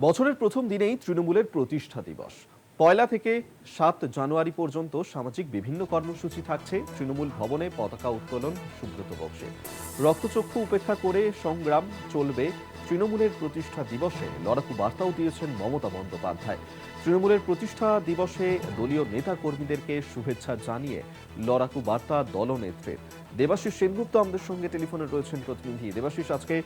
বছরের প্রথম দিনেই তৃণমূলের প্রতিষ্ঠা দিবস। পয়লা থেকে ৭ জানুয়ারি পর্যন্ত সামাজিক বিভিন্ন কর্মসূচি থাকছে। তৃণমূল ভবনে পতাকা উত্তোলন সুব্রত বক্সের। রক্তচক্ষু উপেক্ষা করে সংগ্রাম চলবে। তৃণমূলের প্রতিষ্ঠা দিবসে লড়াকু বার্তাও দিয়েছেন মমতা বন্দ্যোপাধ্যায়। তৃণমূলের প্রতিষ্ঠা দিবসে দলীয় নেতা কর্মীদেরকে শুভেচ্ছা জানিয়ে লড়াকু বার্তা দলনেত্রীর। দেবাশিস সেনগুপ্ত আমাদের সঙ্গে টেলিফোনে রয়েছেন প্রতিনিধি। দেবাশিস, আজকে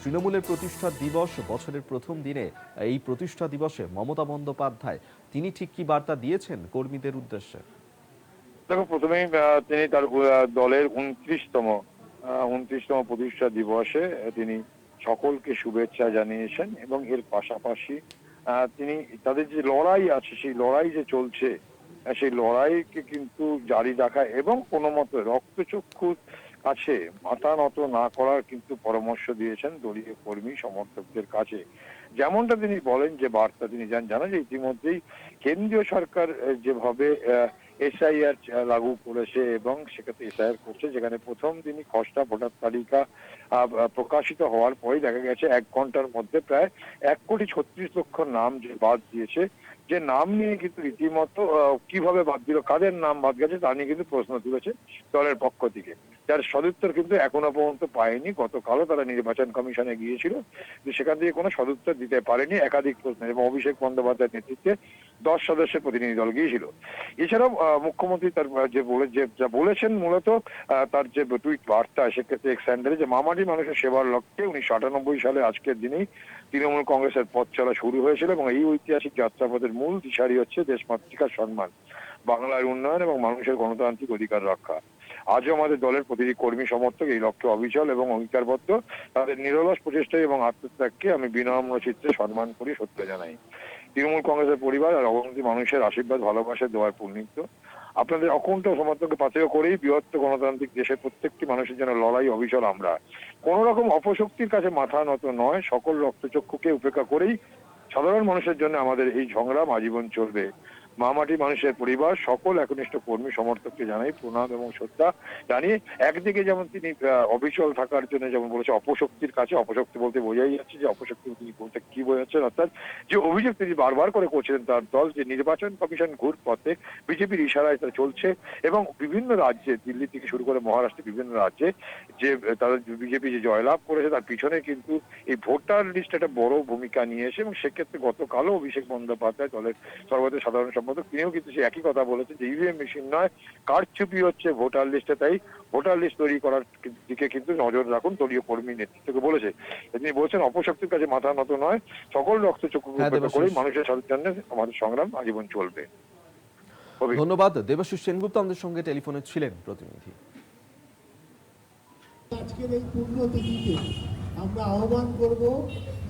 তৃণমূলের প্রতিষ্ঠা দিবস, বছরের প্রথম দিনে এই প্রতিষ্ঠা দিবসে মমতা বন্দ্যোপাধ্যায় তিনি ঠিক কি বার্তা দিয়েছেন কর্মীদের উদ্দেশ্যে? দেখো, প্রথমেই তিনি তার দলের ২৯তম প্রতিষ্ঠা দিবসে তিনি সকলকে শুভেচ্ছা জানিয়েছেন এবং এর পাশাপাশি তিনি তাদের যে লড়াই আছে, সেই লড়াই যে চলছে, সেই লড়াইকে কিন্তু জারি রাখা এবং কোনো মতো রক্তচক্ষুর কাছে মাথা নত না করার কিন্তু পরামর্শ দিয়েছেন দলীয় কর্মী সমর্থকদের কাছে। যেমনটা তিনি বলেন, যে বার্তা তিনি জানান যে ইতিমধ্যেই কেন্দ্রীয় সরকার যেভাবে এসআইআর লাগু করেছে এবং সেক্ষেত্রে এসআইআর করছে, যেখানে প্রথম দিনই খসড়া ভোটার তালিকা প্রকাশিত হওয়ার পরেই দেখা গেছে ১ ঘন্টার মধ্যে প্রায় ১,৩৬,০০,০০০ নাম যে বাদ দিয়েছে, যে নাম নিয়ে কিন্তু রীতিমতো কিভাবে বাদ দিল, কাদের নাম বাদ গেছে তা নিয়ে কিন্তু প্রশ্ন তুলেছে দলের পক্ষ থেকে, যার সদুত্তর কিন্তু এখনো পর্যন্ত পায়নি। গতকালও তারা নির্বাচন কমিশনে গিয়েছিল, সেখান থেকে কোনো সদুত্তর দিতে পারেনি একাধিক প্রশ্ন, এবং অভিষেক বন্দ্যোপাধ্যায়ের নেতৃত্বে ১০ সদস্যের প্রতিনিধি দল গিয়েছিল। এছাড়াও মুখ্যমন্ত্রী তার যা বলেছেন, মূলত তার যে টুইট বার্তা, সেক্ষেত্রে এক্স হ্যান্ডেলে, যে মামাটি মানুষের সেবার লক্ষ্যে ১৯৯৮ সালে আজকের দিনেই তৃণমূল কংগ্রেসের পথ চলা শুরু হয়েছিল এবং এই ঐতিহাসিক যাত্রাপথের মূল দিশারি হচ্ছে দেশমাতৃকার সম্মান, বাংলার উন্নয়ন এবং মানুষের গণতান্ত্রিক অধিকার রক্ষা। আজও আমাদের দলের প্রতিটি কর্মী সমর্থক এই লক্ষ্যে অবিচল এবং অঙ্গীকারবদ্ধ। তাদের নিরলস প্রচেষ্টা এবং আত্মত্যাগকে আমি বিনম্র চিত্তে সম্মান করি, সত্য জানাই। তৃণমূল কংগ্রেসের পরিবার আর অগণিত মানুষের আশীর্বাদ, ভালোবাসা, দোয়ার পূর্ণিত। আপনাদের অকুণ্ঠ সমর্থনকে পাথেয় করেই বৃহত্তর গণতান্ত্রিক দেশের প্রত্যেকটি মানুষের জন্য লড়াই অবিচল আমরা। কোন রকম অপশক্তির কাছে মাথা নত নয়, সকল রক্তচক্ষুকে উপেক্ষা করেই সাধারণ মানুষের জন্য আমাদের এই সংগ্রাম আজীবন চলবে। মামাটি মানুষের পরিবার সকল একনিষ্ঠ কর্মী সমর্থককে জানাই প্রণাম এবং শ্রদ্ধা জানিয়ে, একদিকে যেমন তিনি অবিচল থাকার জন্য যেমন বলেছে অপশক্তির কাছে, অপশক্তি বলতে বোঝাই যাচ্ছে যে অপশক্তি তিনি বলতে কি বোঝাচ্ছেন, অর্থাৎ যে অভিযোগ তিনি বারবার করে করছিলেন তার দল, যে নির্বাচন কমিশন ঘুর পথে বিজেপির ইশারায় তা চলছে এবং বিভিন্ন রাজ্যে, দিল্লি থেকে শুরু করে মহারাষ্ট্রের বিভিন্ন রাজ্যে যে তাদের বিজেপি যে জয়লাভ করেছে, তার পিছনে কিন্তু এই ভোটার লিস্ট একটা বড় ভূমিকা নিয়েছে। এবং সেক্ষেত্রে গতকালও অভিষেক বন্দ্যোপাধ্যায়, দলের সর্বভারতীয় সাধারণ সম্পাদক, তিনিও কিন্তু সে একই কথা বলেছেন যে ইভিএম মেশিন নয়, কারচুপি হচ্ছে ভোটার লিস্টে, তাই ভোটার লিস্ট তৈরি করার দিকে কিন্তু নজর রাখুন দলীয় কর্মী নেতৃত্বকে বলেছে। তিনি বলছেন অপশক্তির কাছে মাথা নত নয়, সকল রক্তচক্ষু হ্যাঁ উপেক্ষা করেই দেবাশিস, মানুষের জন্য আমাদের সংগ্রাম আজীবন চলবে। ধন্যবাদ। দেবাশিস সেনগুপ্ত আমাদের সঙ্গে টেলিফোনে ছিলেন প্রতিনিধি। আজকের এই পুণ্যতিথিতে আমরা আহ্বান করব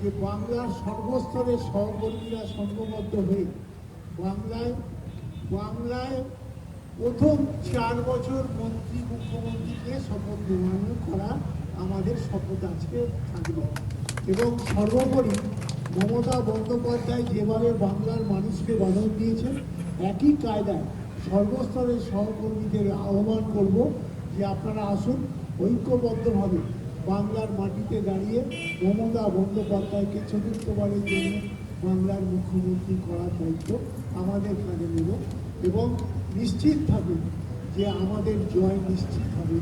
যে বাংলার সর্বস্তরের সহকর্মীরা সংঘবদ্ধ হয়ে বাংলায় প্রথম ৪ বছর মুখ্যমন্ত্রীকে শপথ গ্রহণ করা আমাদের শপথ আজকে থাকবে। এবং সর্বোপরি মমতা বন্দ্যোপাধ্যায় যেভাবে বাংলার মানুষকে বাধা দিয়েছেন, একই কায়দায় সর্বস্তরের সহকর্মীদের আহ্বান করব যে আপনারা আসুন, ঐক্যবদ্ধভাবে বাংলার মাটিতে দাঁড়িয়ে মমতা বন্দ্যোপাধ্যায়কে চতুর্থবারের জন্য বাংলার মুখ্যমন্ত্রী করার দায়িত্ব আমাদের কাঁধে নেব এবং নিশ্চিত থাকুন যে আমাদের জয় নিশ্চিত হবে।